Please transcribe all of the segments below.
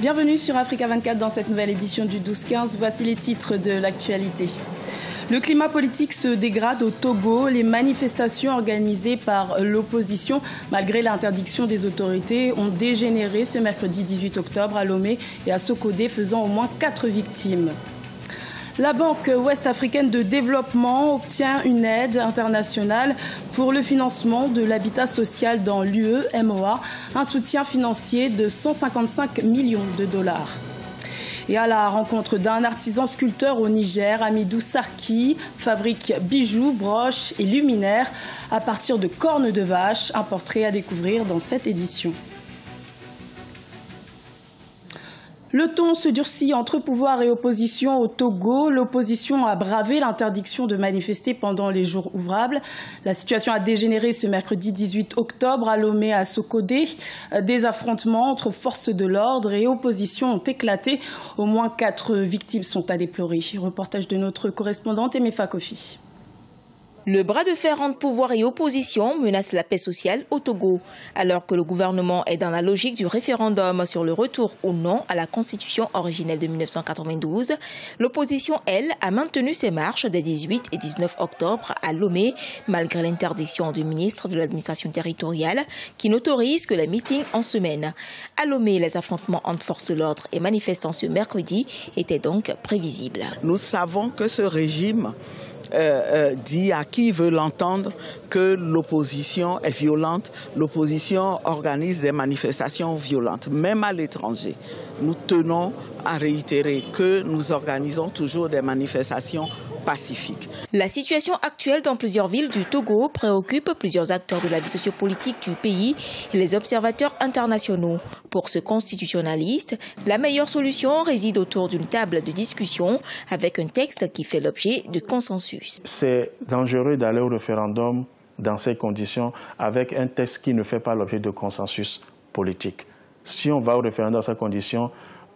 Bienvenue sur Africa 24 dans cette nouvelle édition du 12-15. Voici les titres de l'actualité. Le climat politique se dégrade au Togo. Les manifestations organisées par l'opposition, malgré l'interdiction des autorités, ont dégénéré ce mercredi 18 octobre à Lomé et à Sokodé, faisant au moins 4 victimes. La Banque ouest-africaine de développement obtient une aide internationale pour le financement de l'habitat social dans l'UE-MOA, un soutien financier de 155 millions de dollars. Et à la rencontre d'un artisan sculpteur au Niger, Amidou Sarki fabrique bijoux, broches et luminaires à partir de cornes de vache, un portrait à découvrir dans cette édition. Le ton se durcit entre pouvoir et opposition au Togo. L'opposition a bravé l'interdiction de manifester pendant les jours ouvrables. La situation a dégénéré ce mercredi 18 octobre à Lomé, à Sokodé. Des affrontements entre forces de l'ordre et opposition ont éclaté. Au moins 4 victimes sont à déplorer. Reportage de notre correspondante Emefa Kofi. Le bras de fer entre pouvoir et opposition menace la paix sociale au Togo. Alors que le gouvernement est dans la logique du référendum sur le retour ou non à la constitution originelle de 1992, l'opposition, elle, a maintenu ses marches des 18 et 19 octobre à Lomé, malgré l'interdiction du ministre de l'administration territoriale qui n'autorise que les meetings en semaine. À Lomé, les affrontements entre forces de l'ordre et manifestants ce mercredi étaient donc prévisibles. Nous savons que ce régime dit à qui veut l'entendre que l'opposition est violente, l'opposition organise des manifestations violentes, même à l'étranger. Nous tenons à réitérer que nous organisons toujours des manifestations pacifique. La situation actuelle dans plusieurs villes du Togo préoccupe plusieurs acteurs de la vie sociopolitique du pays et les observateurs internationaux. Pour ce constitutionnaliste, la meilleure solution réside autour d'une table de discussion avec un texte qui fait l'objet de consensus. C'est dangereux d'aller au référendum dans ces conditions avec un texte qui ne fait pas l'objet de consensus politique. Si on va au référendum dans ces conditions,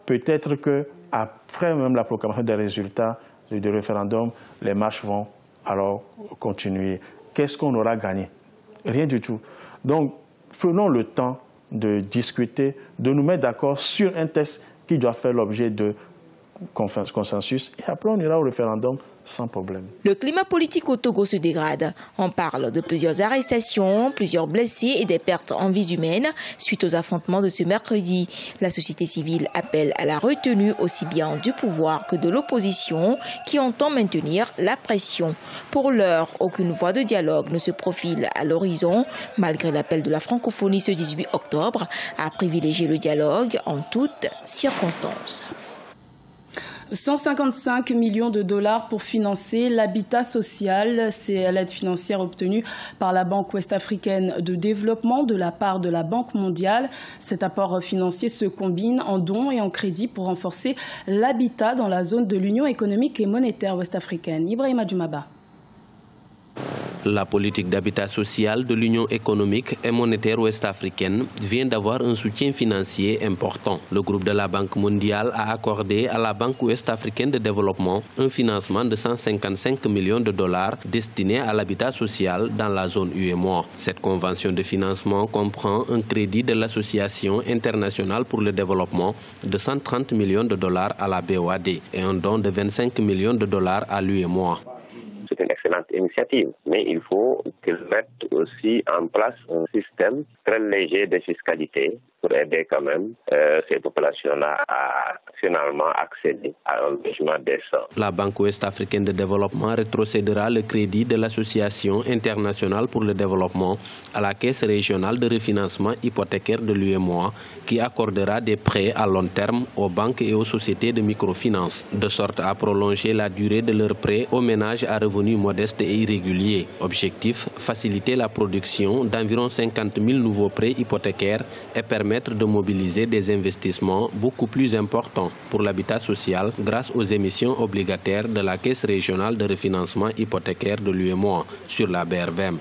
peut-être qu'après même la proclamation des résultats du référendum, les marches vont alors continuer. Qu'est-ce qu'on aura gagné? Rien du tout. Donc, prenons le temps de discuter, de nous mettre d'accord sur un texte qui doit faire l'objet de consensus et après on ira au référendum sans problème. Le climat politique au Togo se dégrade. On parle de plusieurs arrestations, plusieurs blessés et des pertes en vies humaines suite aux affrontements de ce mercredi. La société civile appelle à la retenue aussi bien du pouvoir que de l'opposition qui entend maintenir la pression. Pour l'heure, aucune voie de dialogue ne se profile à l'horizon, malgré l'appel de la francophonie ce 18 octobre à privilégier le dialogue en toutes circonstances. 155 millions de dollars pour financer l'habitat social. C'est l'aide financière obtenue par la Banque ouest-africaine de développement de la part de la Banque mondiale. Cet apport financier se combine en dons et en crédits pour renforcer l'habitat dans la zone de l'Union économique et monétaire ouest-africaine. Ibrahima Djoumaba. La politique d'habitat social de l'Union économique et monétaire ouest-africaine vient d'avoir un soutien financier important. Le groupe de la Banque mondiale a accordé à la Banque ouest-africaine de développement un financement de 155 millions de dollars destiné à l'habitat social dans la zone UEMOA. Cette convention de financement comprend un crédit de l'Association internationale pour le développement de 130 millions de dollars à la BOAD et un don de 25 millions de dollars à l'UEMOA. C'est une excellente initiative, mais il faut qu'ils mettent aussi en place un système très léger de fiscalité pour aider quand même ces populations-là à finalement accéder à un logement décent. La Banque ouest-africaine de développement rétrocédera le crédit de l'Association internationale pour le développement à la Caisse régionale de refinancement hypothécaire de l'UEMOA qui accordera des prêts à long terme aux banques et aux sociétés de microfinance, de sorte à prolonger la durée de leurs prêts aux ménages à revenus modestes et irréguliers. Objectif, faciliter la production d'environ 50 000 nouveaux prêts hypothécaires et permettre de mobiliser des investissements beaucoup plus importants pour l'habitat social grâce aux émissions obligataires de la Caisse régionale de refinancement hypothécaire de l'UEMOA sur la BRVM.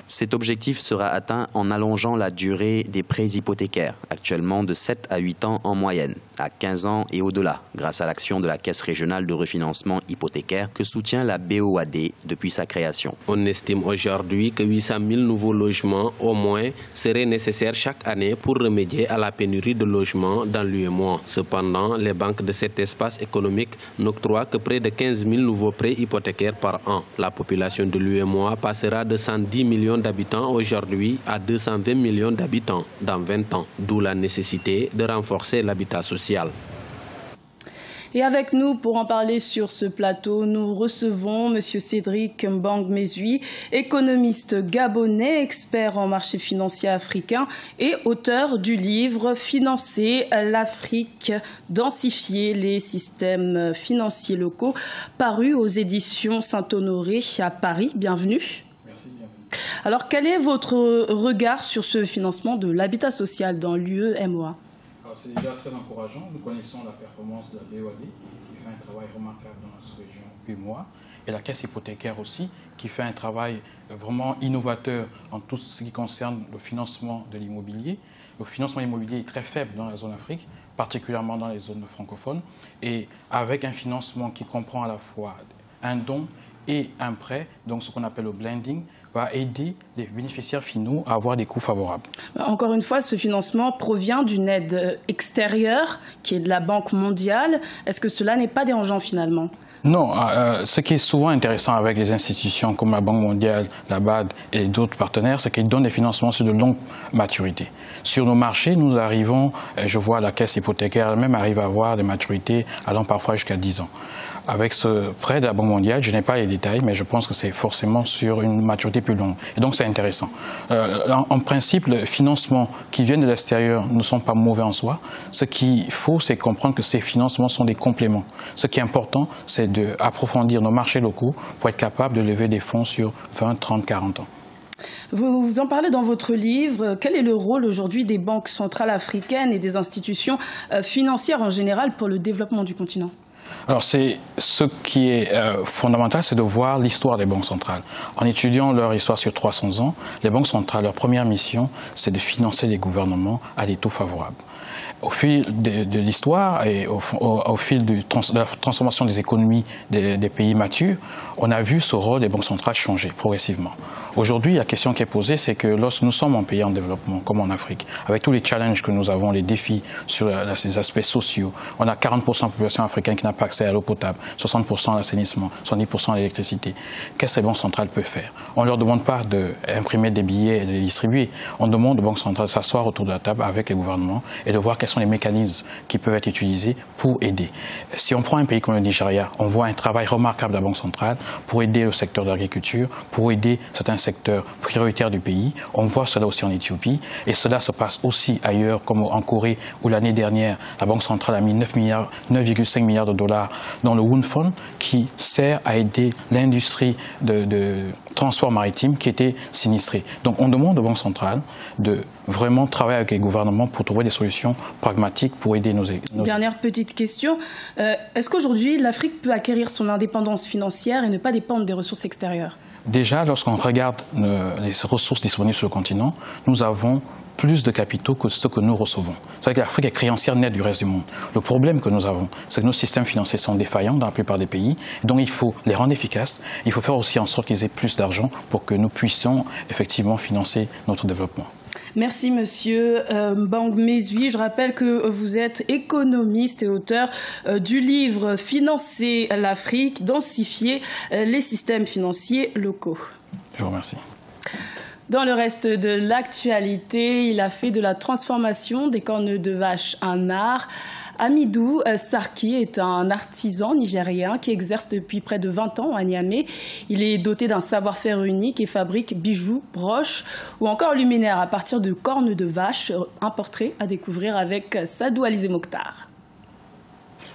Cet objectif sera atteint en allongeant la durée des prêts hypothécaires, actuellement de 7 à 8 ans en moyenne, à 15 ans et au-delà, grâce à l'action de la Caisse régionale de refinancement hypothécaire que soutient la BOAD depuis sa création. On estime aujourd'hui que 800 000 nouveaux logements au moins seraient nécessaires chaque année pour remédier à la pénurie de logements dans l'UEMOA. Cependant, les banques de cet espace économique n'octroient que près de 15 000 nouveaux prêts hypothécaires par an. La population de l'UEMOA passera de 110 millions d'habitants aujourd'hui à 220 millions d'habitants dans 20 ans, d'où la nécessité de renforcer l'habitat social. Et avec nous, pour en parler sur ce plateau, nous recevons M. Cédric Mbang Mesui, économiste gabonais, expert en marché financier africain et auteur du livre « Financer l'Afrique, densifier les systèmes financiers locaux » paru aux éditions Saint-Honoré à Paris. Bienvenue. Merci, bienvenue. Alors, quel est votre regard sur ce financement de l'habitat social dans l'UEMOA ? C'est déjà très encourageant. Nous connaissons la performance de la BOAD qui fait un travail remarquable dans la sous-région UEMOA et la Caisse hypothécaire aussi qui fait un travail vraiment innovateur en tout ce qui concerne le financement de l'immobilier. Le financement immobilier est très faible dans la zone Afrique, particulièrement dans les zones francophones, et avec un financement qui comprend à la fois un don et un prêt, donc ce qu'on appelle le blending, va aider les bénéficiaires finaux à avoir des coûts favorables. Encore une fois, ce financement provient d'une aide extérieure qui est de la Banque mondiale. Est-ce que cela n'est pas dérangeant finalement ? Non, ce qui est souvent intéressant avec les institutions comme la Banque mondiale, la BAD et d'autres partenaires, c'est qu'ils donnent des financements sur de longue maturité. Sur nos marchés, nous arrivons, je vois la Caisse hypothécaire elle-même arrive à avoir des maturités allant parfois jusqu'à 10 ans. Avec ce prêt de la Banque mondiale, je n'ai pas les détails, mais je pense que c'est forcément sur une maturité plus longue. Et donc c'est intéressant. En principe, le financement qui vient de l'extérieur ne sont pas mauvais en soi. Ce qu'il faut, c'est comprendre que ces financements sont des compléments. Ce qui est important, c'est d'approfondir nos marchés locaux pour être capable de lever des fonds sur 20, 30, 40 ans. Vous en parlez dans votre livre. Quel est le rôle aujourd'hui des banques centrales africaines et des institutions financières en général pour le développement du continent ? Alors, ce qui est fondamental, c'est de voir l'histoire des banques centrales. En étudiant leur histoire sur 300 ans, les banques centrales, leur première mission, c'est de financer les gouvernements à des taux favorables. Au fil de l'histoire et au fil de la transformation des économies des pays matures, on a vu ce rôle des banques centrales changer progressivement. Aujourd'hui, la question qui est posée, c'est que lorsque nous sommes un pays en développement, comme en Afrique, avec tous les challenges que nous avons, les défis sur ces aspects sociaux, on a 40% de la population africaine qui n'a pas accès à l'eau potable, 60% à l'assainissement, 70% à l'électricité. Qu'est-ce que les banques centrales peuvent faire? On ne leur demande pas d'imprimer des billets et de les distribuer. On demande aux banques centrales de s'asseoir autour de la table avec les gouvernements et de voir quels sont les mécanismes qui peuvent être utilisés pour aider. Si on prend un pays comme le Nigeria, on voit un travail remarquable de la Banque centrale pour aider le secteur de l'agriculture, pour aider certains secteurs prioritaires du pays. On voit cela aussi en Éthiopie et cela se passe aussi ailleurs, comme en Corée, où l'année dernière, la Banque centrale a mis 9,5 milliards de dollars dans le Woon Fund qui sert à aider l'industrie de transport maritime qui était sinistrée. Donc on demande aux banques centrales de vraiment travailler avec les gouvernements pour trouver des solutions pragmatiques pour aider nos... Dernière petite question. Est-ce qu'aujourd'hui, l'Afrique peut acquérir son indépendance financière et ne pas dépendre des ressources extérieures? Déjà, lorsqu'on regarde les ressources disponibles sur le continent, nous avons plus de capitaux que ce que nous recevons. C'est-à-dire que l'Afrique est créancière nette du reste du monde. Le problème que nous avons, c'est que nos systèmes financiers sont défaillants dans la plupart des pays. Donc il faut les rendre efficaces. Il faut faire aussi en sorte qu'ils aient plus d'argent pour que nous puissions effectivement financer notre développement. Merci Monsieur Mbang Mesui. Je rappelle que vous êtes économiste et auteur du livre « Financer l'Afrique, densifier les systèmes financiers locaux ». Je vous remercie. Dans le reste de l'actualité, il a fait de la transformation des cornes de vache un art. Amidou Sarki est un artisan nigérien qui exerce depuis près de 20 ans à Niamey. Il est doté d'un savoir-faire unique et fabrique bijoux, broches ou encore luminaires à partir de cornes de vache. Un portrait à découvrir avec Sadou Alizé Mokhtar.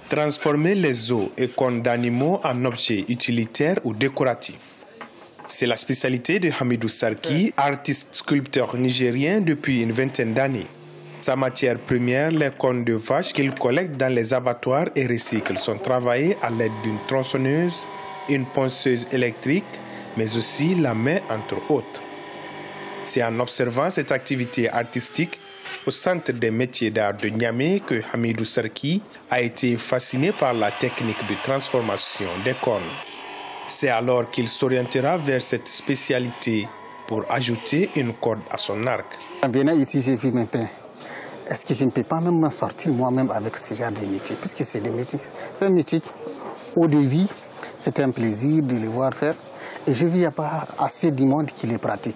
Transformer les os et cornes d'animaux en objets utilitaires ou décoratifs. C'est la spécialité de Hamidou Sarki, artiste sculpteur nigérien depuis une vingtaine d'années. Sa matière première, les cornes de vache qu'il collecte dans les abattoirs et recycle, sont travaillées à l'aide d'une tronçonneuse, une ponceuse électrique, mais aussi la main entre autres. C'est en observant cette activité artistique au Centre des métiers d'art de Niamey que Hamidou Sarki a été fasciné par la technique de transformation des cornes. C'est alors qu'il s'orientera vers cette spécialité pour ajouter une corde à son arc. En venant ici, j'ai vu mes pains. Est-ce que je ne peux pas même m'en sortir moi-même avec ce genre de métier? Puisque c'est des métiers. C'est un métier au début, c'est un plaisir de les voir faire. Et je vis, il n'y a pas assez du monde qui les pratique.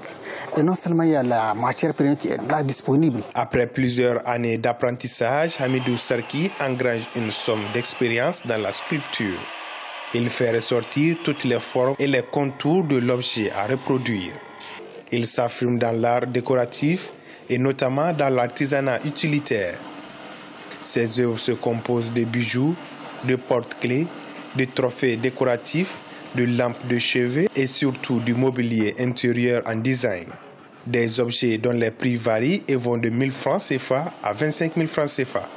Et non seulement il y a la matière première qui est là disponible. Après plusieurs années d'apprentissage, Hamidou Sarki engrange une somme d'expérience dans la sculpture. Il fait ressortir toutes les formes et les contours de l'objet à reproduire. Il s'affirme dans l'art décoratif et notamment dans l'artisanat utilitaire. Ses œuvres se composent de bijoux, de porte-clés, de trophées décoratifs, de lampes de chevet et surtout du mobilier intérieur en design. Des objets dont les prix varient et vont de 1000 francs CFA à 25 000 francs CFA.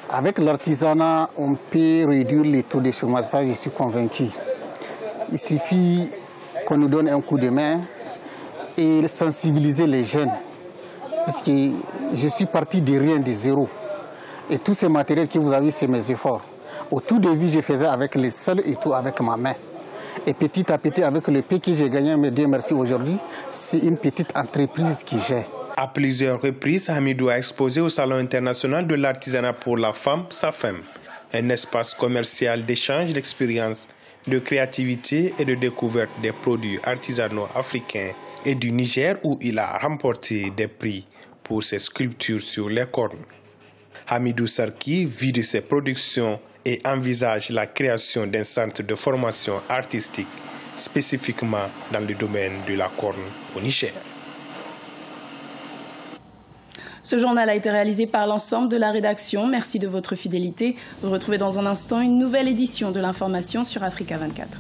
Avec l'artisanat, on peut réduire les taux de chômage, ça je suis convaincu. Il suffit qu'on nous donne un coup de main et sensibiliser les jeunes. Parce que je suis parti de rien, de zéro. Et tous ces matériels que vous avez, c'est mes efforts. Au tout début, je faisais avec les seuls et tout avec ma main. Et petit à petit, avec le peu que j'ai gagné, mais Dieu merci aujourd'hui, c'est une petite entreprise qui j'ai. À plusieurs reprises, Hamidou a exposé au Salon international de l'artisanat pour la femme, SAFEM, un espace commercial d'échange d'expériences, de créativité et de découverte des produits artisanaux africains et du Niger où il a remporté des prix pour ses sculptures sur les cornes. Hamidou Sarki vit de ses productions et envisage la création d'un centre de formation artistique spécifiquement dans le domaine de la corne au Niger. Ce journal a été réalisé par l'ensemble de la rédaction. Merci de votre fidélité. Vous retrouvez dans un instant une nouvelle édition de l'information sur Africa 24.